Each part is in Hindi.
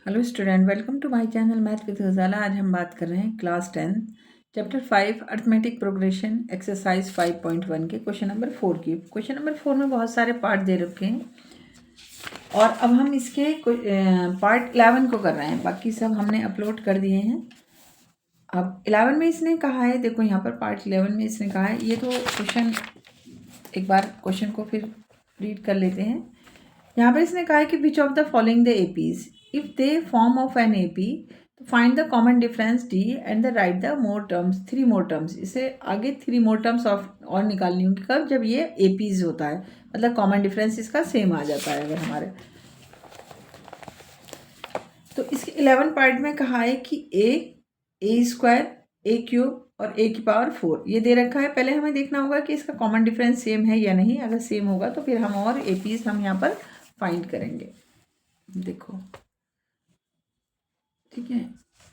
Hello student, welcome to my channel math with Gazala. आज हम बात कर रहे हैं class 10 chapter 5 arithmetic progression exercise 5.1 के क्वेश्चन नंबर 4 की। क्वेश्चन नंबर 4 में बहुत सारे पार्ट दे रखे हैं और अब हम इसके पार्ट 11 को कर रहे हैं। बाकी सब हमने अपलोड कर दिए हैं। अब 11 में इसने कहा है, देखो यहाँ पर पार्ट 11 में इसने कहा है, ये तो क्वेश्चन एक बार क्वेश्चन को फिर रीड कर लेते हैं। यहाँ पर इसने कहा है कि which of the following the APs if they form of an AP find the common difference D and the right the more terms 3 more terms. इसे आगे 3 मोर टर्म्स ऑफ और निकालनी होंगी कब, जब ये एपीज होता है, मतलब कॉमन डिफरेंस इसका सेम आ जाता है। अगर हमारे तो इसके 11 पार्ट में कहा है कि ए स्क्वायर ए क्यूब और ए की पावर 4 ये दे रखा है। पहले हमें देखना होगा कि इसका कॉमन डिफरेंस सेम है या नहीं। अगर सेम होगा तो फिर हम और एपीज हम यहाँ पर फाइंड करेंगे। देखो ठीक है,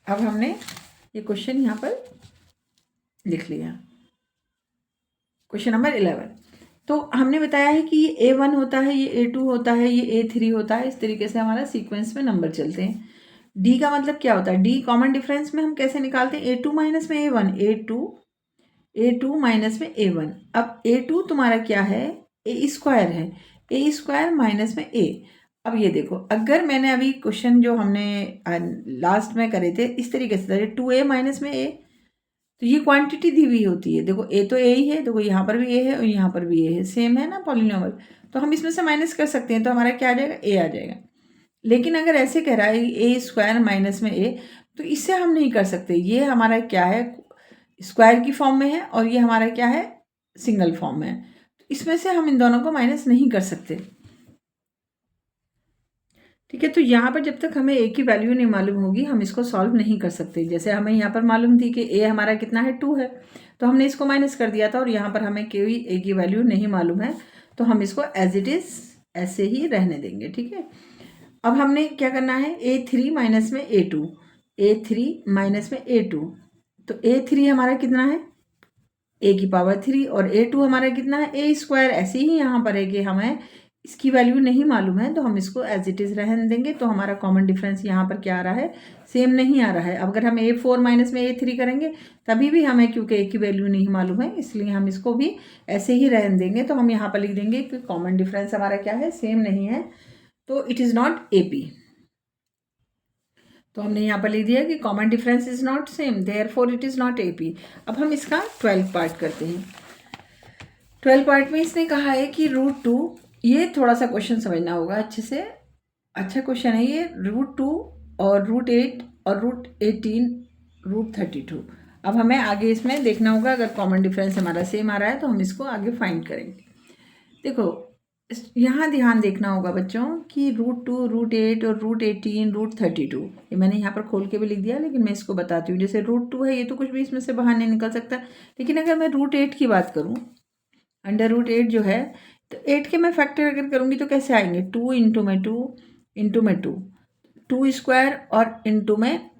अब हमने ये क्वेश्चन यहाँ पर लिख लिया। क्वेश्चन नंबर 11 तो हमने बताया है कि ये A1 होता है, ये A2 होता है, ये A3 होता है। इस तरीके से हमारा सीक्वेंस में नंबर चलते हैं। D का मतलब क्या होता है, D कॉमन डिफरेंस में हम कैसे निकालते हैं, A2 माइनस में A1, A2 माइनस में A1। अब A2 तुम्हारा क्या है, A स्क्वायर है, A स्क्वायर माइनस में A। अब ये देखो, अगर मैंने अभी क्वेश्चन जो हमने लास्ट में करे थे इस तरीके से 2A माइनस में A, तो ये क्वांटिटी दी हुई होती है। देखो A तो A ही है, देखो यहाँ पर भी A है और यहाँ पर भी A है, सेम है ना पॉलिनोमियल। तो हम इसमें से माइनस कर सकते हैं, तो हमारा क्या आ जाएगा, A आ जाएगा। लेकिन अगर ऐसे कह रहा है A स्क्वायर माइनस में A, तो इससे हम नहीं कर सकते। ये हमारा क्या है, स्क्वायर की फॉर्म में है और ये हमारा क्या है, सिंगल फॉर्म में है। तो इसमें से हम इन दोनों को माइनस नहीं कर सकते। ठीक है, तो यहाँ पर जब तक हमें ए की वैल्यू नहीं मालूम होगी हम इसको सॉल्व नहीं कर सकते। जैसे हमें यहाँ पर मालूम थी कि ए हमारा कितना है, 2 है, तो हमने इसको माइनस कर दिया था। और यहाँ पर हमें कोई ए की वैल्यू नहीं मालूम है, तो हम इसको एज इट इज़ ऐसे ही रहने देंगे। ठीक है, अब हमने क्या करना है, A3 माइनस में A2, A3 माइनस में A2। तो A3 हमारा कितना है, A की पावर 3, और A2 हमारा कितना है, A स्क्वायर। ऐसे ही यहाँ पर है कि हमें इसकी वैल्यू नहीं मालूम है, तो हम इसको एज इट इज़ रहने देंगे। तो हमारा कॉमन डिफरेंस यहाँ पर क्या आ रहा है, सेम नहीं आ रहा है। अगर हम A4 माइनस में A3 करेंगे तभी भी हमें, क्योंकि A की वैल्यू नहीं मालूम है, इसलिए हम इसको भी ऐसे ही रहने देंगे। तो हम यहाँ पर लिख देंगे कि कॉमन डिफरेंस हमारा क्या है, सेम नहीं है, तो इट इज़ नॉट AP। तो हमने यहाँ पर लिख दिया कि common difference is not same, therefore it is not AP। अब हम इसका 12 पार्ट करते हैं। 12 पार्ट में इसने कहा है कि √2, ये थोड़ा सा क्वेश्चन समझना होगा अच्छे से, अच्छा क्वेश्चन है ये। √2 और √8 और √18 √32। अब हमें आगे इसमें देखना होगा, अगर कॉमन डिफरेंस हमारा सेम आ रहा है तो हम इसको आगे फाइंड करेंगे। देखो यहाँ ध्यान देखना होगा बच्चों कि √2, √8 और √18 √32, ये मैंने यहाँ पर खोल के भी लिख दिया, लेकिन मैं इसको बताती हूँ। जैसे √2 है, ये तो कुछ भी इसमें से बाहर नहीं निकल सकता। लेकिन अगर मैं √8 की बात करूँ, √8 जो है, तो 8 के मैं फैक्टर अगर करूँगी तो कैसे आएंगे, 2 इंटू में 2 इंटू में 2 स्क्वायर और इंटू में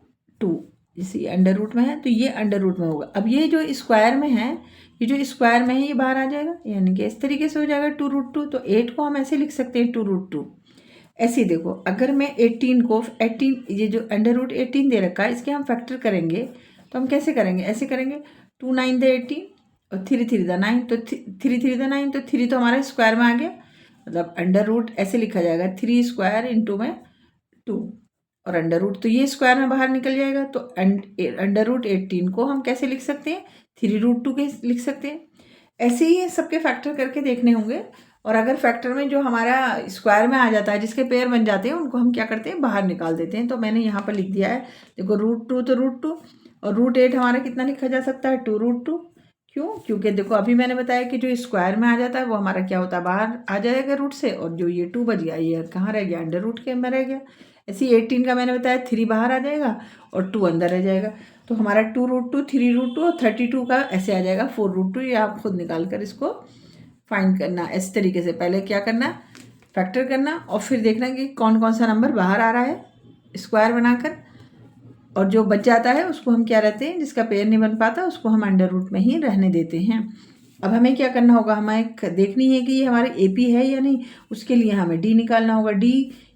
2, इसी √ में है तो ये √ में होगा। अब ये जो स्क्वायर में है, ये जो स्क्वायर में है ये बाहर आ जाएगा, यानी कि इस तरीके से हो जाएगा 2 √2। तो 8 को हम ऐसे लिख सकते हैं 2 √2। ऐसे ही देखो, अगर मैं 18 को 18, ये जो √18 दे रखा है, इसके हम फैक्टर करेंगे तो हम कैसे करेंगे, ऐसे करेंगे 2 9 द 18 और 3 3 द 9, तो 3 3 द 9, तो 3 तो हमारे स्क्वायर में आ गया, मतलब √ ऐसे लिखा जाएगा 3 स्क्वायर इंटू में 2 और √ तो ये स्क्वायर में बाहर निकल जाएगा। तो √18 को हम कैसे लिख सकते हैं, 3 √2 के लिख सकते हैं। ऐसे ही सबके फैक्टर करके देखने होंगे। और अगर फैक्टर में जो हमारा स्क्वायर में आ जाता है, जिसके पेयर बन जाते हैं, उनको हम क्या करते हैं, बाहर निकाल देते हैं। तो मैंने यहाँ पर लिख दिया है, देखो √2 तो √2 और √8 हमारा कितना लिखा जा सकता है, 2 √2। क्यों, क्योंकि देखो अभी मैंने बताया कि जो स्क्वायर में आ जाता है वो हमारा क्या होता है, बाहर आ जाएगा रूट से, और जो ये 2 बच गया ये कहाँ रह गया, √ के में रह गया। ऐसे 18 का मैंने बताया 3 बाहर आ जाएगा और 2 अंदर रह जाएगा। तो हमारा 2 √2, 3 √2 और 32 का ऐसे आ जाएगा 4 √2। ये आप खुद निकाल कर इसको फाइंड करना। इस तरीके से पहले क्या करना, फैक्टर करना और फिर देखना कि कौन कौन सा नंबर बाहर आ रहा है स्क्वायर बनाकर, और जो बच जाता है उसको हम क्या रहते हैं, जिसका पेयर नहीं बन पाता उसको हम √ में ही रहने देते हैं। अब हमें क्या करना होगा, हमें देखनी है कि ये हमारे AP है या नहीं। उसके लिए हमें D निकालना होगा। D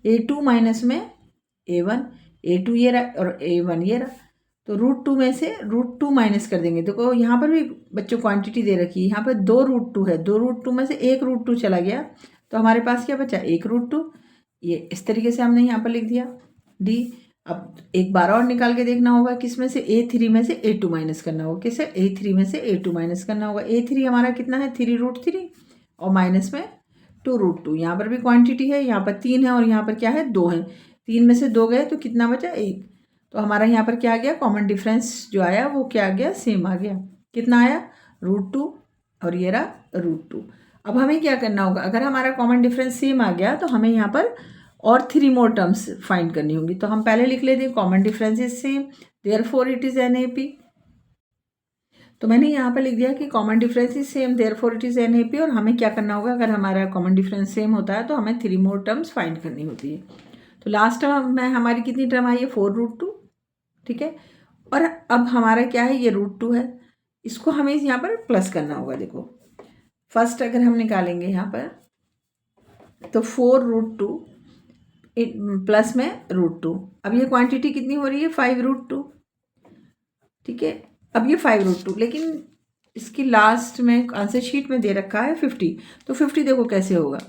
A2 माइनस में A1, A2 ये रहा और A1 ये रहा। तो √2 में से √2 माइनस कर देंगे। देखो यहाँ पर भी बच्चों क्वांटिटी दे रखी है, यहाँ पर 2 √2 है, 2 √2 में से 1 √2 चला गया, तो हमारे पास क्या बचा 1 √2। ये इस तरीके से हमने यहाँ पर लिख दिया D। अब एक बार और निकाल के देखना होगा, किस में से A3 में से A2 माइनस करना होगा, किसे A3 में से A2 माइनस करना होगा। A3 हमारा कितना है 3 √3 और माइनस में 2 √2। यहाँ पर भी क्वांटिटी है, यहाँ पर 3 है और यहाँ पर क्या है 2 है, 3 में से 2 गए तो कितना बचा 1। तो हमारा यहाँ पर क्या आ गया कॉमन डिफरेंस जो आया वो क्या आ गया सेम आ गया। कितना आया √2 और ये रहा √2। अब हमें क्या करना होगा, अगर हमारा कॉमन डिफरेंस सेम आ गया तो हमें यहाँ पर और 3 मोर टर्म्स फाइंड करनी होंगी। तो हम पहले लिख लेते हैं common difference is same therefore it is NaP। तो मैंने यहाँ पर लिख दिया कि common difference is same therefore it is NaP। और हमें क्या करना होगा, अगर हमारा कॉमन डिफरेंस सेम होता है तो हमें 3 मोर टर्म्स फाइंड करनी होती है। तो लास्ट टर्म में हमारी कितनी टर्म आई है 4 √2, ठीक है। और अब हमारा क्या है ये √2 है, इसको हमें यहाँ पर प्लस करना होगा। देखो फर्स्ट अगर हम निकालेंगे यहाँ पर तो 4 √2 प्लस में √2। अब ये क्वांटिटी कितनी हो रही है 5 √2, ठीक है। अब ये 5 √2, लेकिन इसकी लास्ट में आंसर शीट में दे रखा है 50। तो 50 देखो कैसे होगा।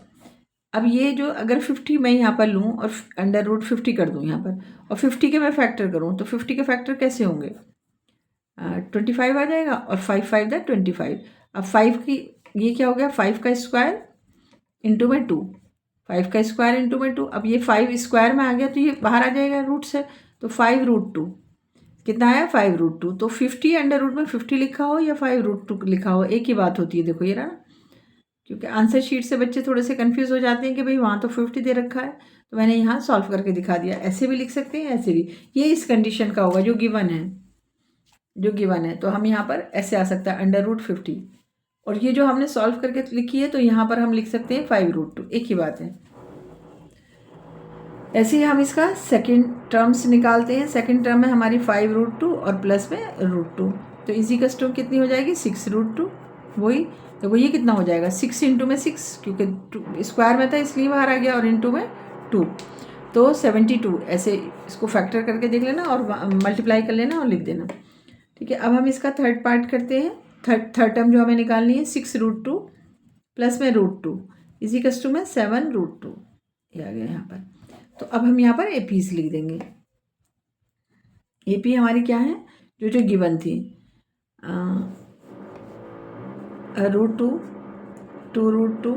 अब ये जो अगर 50 मैं यहाँ पर लूँ और √50 कर दूँ यहाँ पर और 50 के मैं फैक्टर करूँ तो 50 के फैक्टर कैसे होंगे 25 आ जाएगा और 5 5 द 25। अब 5 की ये क्या हो गया 5 का स्क्वायर इंटू में 2, 5 का स्क्वायर इंटू में 2। अब ये 5 स्क्वायर में आ गया तो ये बाहर आ जाएगा रूट से, तो 5 √2 कितना आया 5 √2। तो 50 अंडर रूट में 50 लिखा हो या 5 √2 लिखा हो एक ही बात होती है। देखो ये रहा, क्योंकि आंसर शीट से बच्चे थोड़े से कंफ्यूज हो जाते हैं कि भाई वहाँ तो 50 दे रखा है, तो मैंने यहाँ सॉल्व करके दिखा दिया। ऐसे भी लिख सकते हैं ऐसे भी, ये इस कंडीशन का होगा जो गिवन है, जो गिवन है। तो हम यहाँ पर ऐसे आ सकता है √50। और ये जो हमने सॉल्व करके लिखी है तो यहाँ पर हम लिख सकते हैं 5 √2, एक ही बात है। ऐसे ही हम इसका सेकंड टर्म्स निकालते हैं। सेकंड टर्म में हमारी 5 √2 और प्लस में √2, तो इजी का टर्म कितनी हो जाएगी 6 √2। वही देखो ये कितना हो जाएगा 6 इंटू में 6, क्योंकि स्क्वायर में था इसलिए बाहर आ गया, और इंटू में 2 तो 72। ऐसे इसको फैक्टर करके देख लेना और मल्टीप्लाई कर लेना और लिख देना, ठीक है। अब हम इसका थर्ड पार्ट करते हैं। थर्ड टर्म जो हमें निकालनी है 6 √2 प्लस में √2 इसी कस्टू में 7 √2, ये आ गया यहाँ पर। तो अब हम यहाँ पर एपीज लिख देंगे। एपी हमारी क्या है जो जो गिवन थी √2, 2 √2,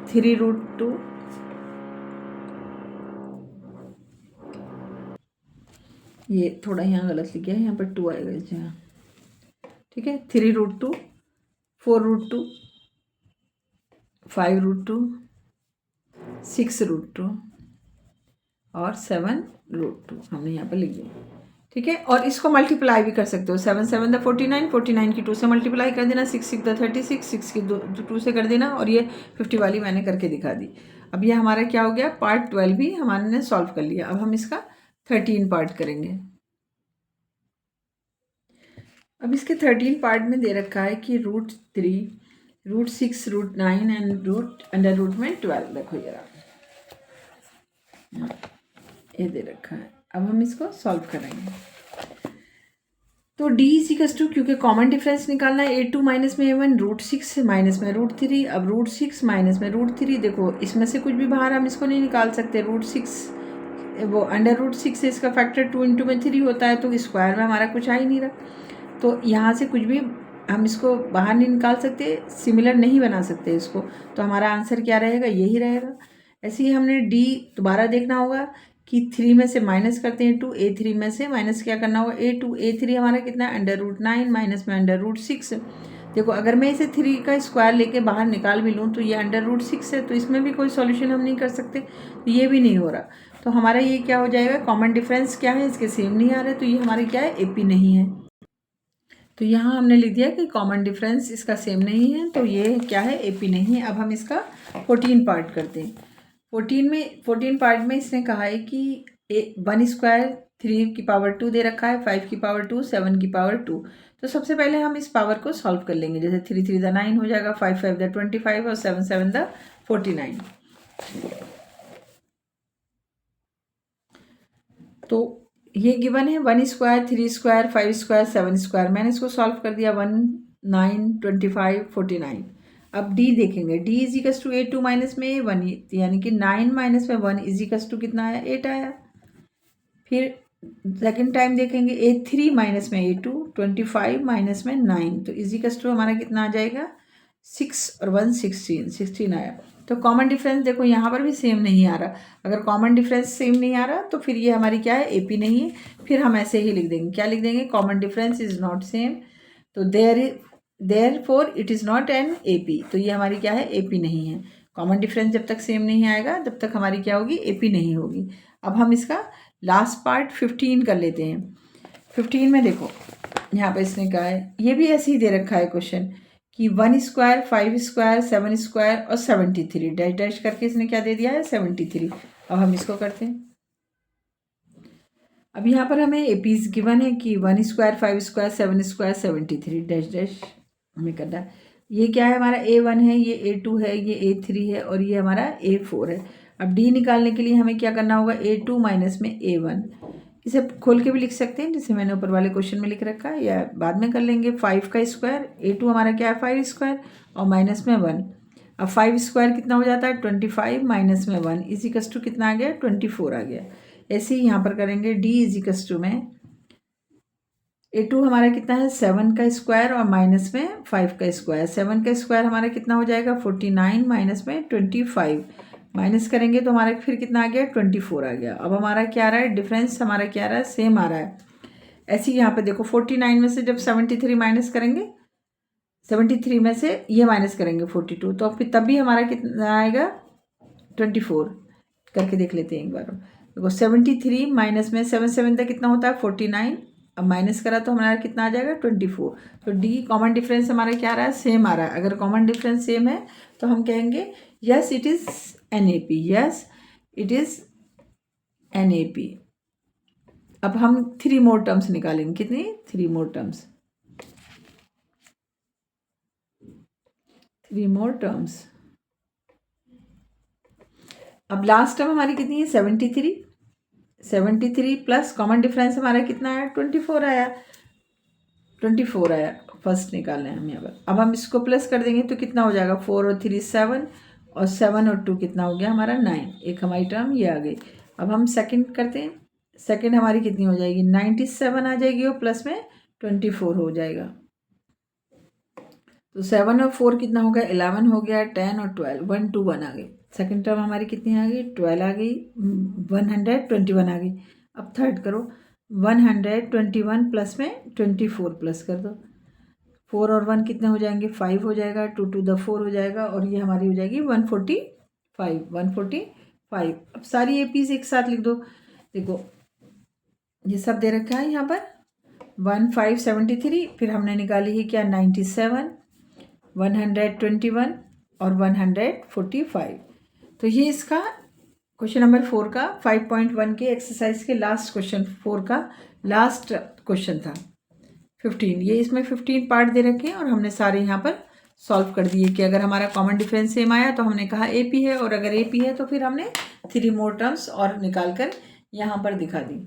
3 √2, ये थोड़ा यहाँ गलत लिखा है, यहाँ पर 2 आएगा इस जगह, ठीक है। 3 √2, 4 √2, 5 √2, 6 √2 और 7 √2 हमने यहाँ पर लिख दिया, ठीक है। और इसको मल्टीप्लाई भी कर सकते हो, 7 7 द 49, 49 की 2 से मल्टीप्लाई कर देना, 6 6 द 36, 6 की 2 से कर देना, और ये 50 वाली मैंने करके दिखा दी। अब ये हमारा क्या हो गया पार्ट 12 भी हमारे सॉल्व कर लिया। अब हम इसका 13 पार्ट करेंगे। अब इसके 13 पार्ट में दे रखा है कि √3, √6, √9 एंड अंडर रूट में 12। देखो ये दे रखा है। अब हम इसको सॉल्व करेंगे। तो D इक्वल्स टू, क्योंकि कॉमन डिफरेंस निकालना है A2 माइनस में A1, √6 माइनस में √3। अब √6 माइनस में √3, देखो इसमें से कुछ भी बाहर हम इसको नहीं निकाल सकते। √6 वो अंडर √6 से इसका फैक्टर 2 इंटू में 3 होता है, तो स्क्वायर में हमारा कुछ आ ही नहीं रहा, तो यहाँ से कुछ भी हम इसको बाहर नहीं निकाल सकते, सिमिलर नहीं बना सकते इसको, तो हमारा आंसर क्या रहेगा यही रहेगा। ऐसे ही हमने D दोबारा देखना होगा कि 3 में से माइनस करते हैं 2, A3 में से माइनस क्या करना होगा A2, A3 हमारा कितना है √9 माइनस में √6। देखो अगर मैं इसे 3 का स्क्वायर लेके बाहर निकाल भी लूँ तो ये √6 है, तो इसमें भी कोई सॉल्यूशन हम नहीं कर सकते, तो ये भी नहीं हो रहा। तो हमारा ये क्या हो जाएगा कॉमन डिफरेंस क्या है इसके सेम नहीं आ रहे, तो ये हमारे क्या है AP नहीं है। तो यहाँ हमने लिख दिया कि कॉमन डिफरेंस इसका सेम नहीं है, तो ये क्या है AP नहीं है। अब हम इसका 14 पार्ट करते हैं। 14 पार्ट में इसने कहा है कि 1 स्क्वायर 3 की पावर 2 दे रखा है, 5 की पावर 2, 7 की पावर 2। तो सबसे पहले हम इस पावर को सॉल्व कर लेंगे। जैसे 3 3 द 9 हो जाएगा, 5 5 द 25 और 7 7 द 49। तो ये गिवन है 1 स्क्वायर 3 स्क्वायर 5 स्क्वायर 7 स्क्वायर, मैंने इसको सॉल्व कर दिया 1 9 25 49। अब डी देखेंगे, D equals to A2 minus में A1, यानी कि 9 माइनस में 1 इजिकल्स टू कितना आया 8 आया। फिर सेकेंड टाइम देखेंगे A3 माइनस में A2 25 माइनस में 9, तो इजिकल्स टू हमारा कितना आ जाएगा 6 और 1 16 आया। तो कॉमन डिफरेंस देखो यहाँ पर भी सेम नहीं आ रहा, अगर कॉमन डिफरेंस सेम नहीं आ रहा तो फिर ये हमारी क्या है AP नहीं है। फिर हम ऐसे ही लिख देंगे, क्या लिख देंगे, common difference is not same, तो therefore it is not an AP, तो ये हमारी क्या है AP नहीं है। कॉमन डिफरेंस जब तक सेम नहीं आएगा तब तक हमारी क्या होगी AP नहीं होगी। अब हम इसका लास्ट पार्ट 15 कर लेते हैं। 15 में देखो यहाँ पे इसने कहा है, ये भी ऐसे ही दे रखा है क्वेश्चन कि 1 स्क्वायर 5 स्क्वायर 7 स्क्वायर और 73 डैश डैश करके इसने क्या दे दिया है 73। अब हम इसको करते हैं। अब यहाँ पर हमें एपीज गिवन है कि 1 square 5 square 7 square 73 dash dash हमें करना है। ये क्या है हमारा A1 है, ये A2 है, ये A3 है और ये हमारा A4 है। अब D निकालने के लिए हमें क्या करना होगा, A2 माइनस में A1, इसे खोल के भी लिख सकते हैं जैसे मैंने ऊपर वाले क्वेश्चन में लिख रखा है, या बाद में कर लेंगे। 5 का स्क्वायर, A2 हमारा क्या है 5 स्क्वायर और माइनस में 1। अब 5 स्क्वायर कितना हो जाता है 25 माइनस में 1 इजिकल्स टू कितना आ गया 24 आ गया। ऐसे ही यहाँ पर करेंगे D इजिकल्स टू में A2 हमारा कितना है 7 का स्क्वायर और माइनस में 5 का स्क्वायर। 7 का स्क्वायर हमारा कितना हो जाएगा 49 माइनस में 25, माइनस करेंगे तो हमारा फिर कितना आ गया 24 आ गया। अब हमारा क्या आ रहा है, डिफरेंस हमारा क्या आ रहा है, सेम आ रहा है। ऐसे ही यहाँ पे देखो 49 में से जब 73 माइनस करेंगे, 73 में से ये माइनस करेंगे 42, तो फिर तब भी हमारा कितना आएगा 24। करके देख लेते हैं एक बार। देखो 73 माइनस में 7 7 तक कितना होता है 49, अब माइनस करा तो हमारा कितना आ जाएगा 24। तो डी कॉमन डिफरेंस हमारा क्या आ रहा है, सेम आ रहा है। अगर कॉमन डिफरेंस सेम है तो हम कहेंगे yes it is an AP, yes it is an AP। अब हम 3 मोर टर्म्स निकालेंगे, कितनी 3 मोर टर्म्स, 3 मोर टर्म्स। अब लास्ट टर्म हमारी कितनी है 73 प्लस कॉमन डिफरेंस हमारा कितना आया 24 आया, 24 आया फर्स्ट निकालना है हम यहाँ पर। अब हम इसको प्लस कर देंगे तो कितना हो जाएगा 4 और 3 7 और 7 और 2 कितना हो गया हमारा 9, एक हमारी टर्म ये आ गई। अब हम सेकंड करते हैं, सेकंड हमारी कितनी हो जाएगी 97 आ जाएगी और प्लस में 24 हो जाएगा। तो 7 और 4 कितना हो गया 11 हो गया, 10 और 12 1 2 1 आ गई। सेकंड टर्म हमारी कितनी आ गई 12 आ गई, 121 आ गई। अब थर्ड करो 121 प्लस में 24 प्लस कर दो, 4 और 1 कितने हो जाएंगे 5 हो जाएगा, 2 2 द 4 हो जाएगा और ये हमारी हो जाएगी 145। अब सारी एपीज एक साथ लिख दो। देखो ये सब दे रखा है यहाँ पर 1573, फिर हमने निकाली है क्या 97, 121 और 145। तो ये इसका क्वेश्चन नंबर 4 का 5.1 के एक्सरसाइज के लास्ट क्वेश्चन 4 का लास्ट क्वेश्चन था 15। ये इसमें 15 पार्ट दे रखे हैं और हमने सारे यहाँ पर सॉल्व कर दिए कि अगर हमारा कॉमन डिफरेंस सेम आया तो हमने कहा AP है, और अगर AP है तो फिर हमने 3 मोर टर्म्स और निकाल कर यहाँ पर दिखा दी।